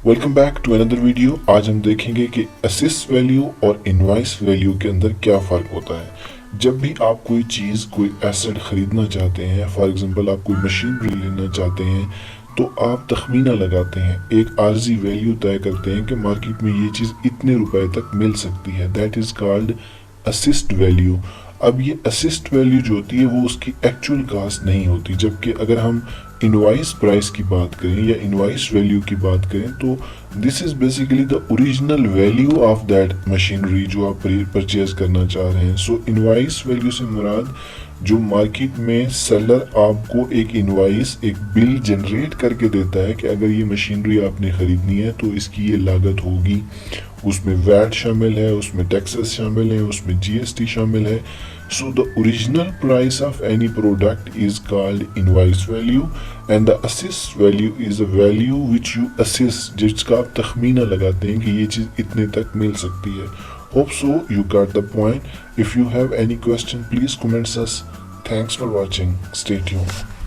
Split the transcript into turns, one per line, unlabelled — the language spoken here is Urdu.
ویلکم بیک ٹو اندر ویڈیو۔ آج ہم دیکھیں گے کہ اسسٹ ویلیو اور انوائس ویلیو کے اندر کیا فرق ہوتا ہے۔ جب بھی آپ کوئی چیز کوئی ایسٹ خریدنا چاہتے ہیں، فار ایگزامپل آپ کوئی مشینری لینا چاہتے ہیں، تو آپ تخمینہ لگاتے ہیں، ایک عارضی ویلیو طے کرتے ہیں کہ مارکیٹ میں یہ چیز اتنے روپے تک مل سکتی ہے، that is called assist value. اب یہ اسسٹ ویلیو جو ہوتی ہے وہ اس کی ایکچوئل کاسٹ نہیں ہوتی، جبکہ اگر ہم انوائس پرائس کی بات کریں یا انوائس ویلیو کی بات کریں تو this is basically the original value of that machinery جو آپ پرچیز کرنا چاہ رہے ہیں۔ سو انوائس ویلیو سے مراد جو مارکیٹ میں سیلر آپ کو ایک انوائس، ایک بل جنریٹ کر کے دیتا ہے کہ اگر یہ مشینری آپ نے خریدنی ہے تو اس کی یہ لاگت ہوگی، اس میں ویٹ شامل ہے، اس میں ٹیکسز شامل ہیں، اس میں جی ایس ٹی شامل ہے۔ So the original price of any product is called invoice value and the assessed value is a value which you assess، جس کا آپ تخمینہ لگاتے ہیں کہ یہ چیز اتنے تک مل سکتی ہے۔ Hope so you got the point. If you have any question please comment us. Thanks for watching. Stay tuned.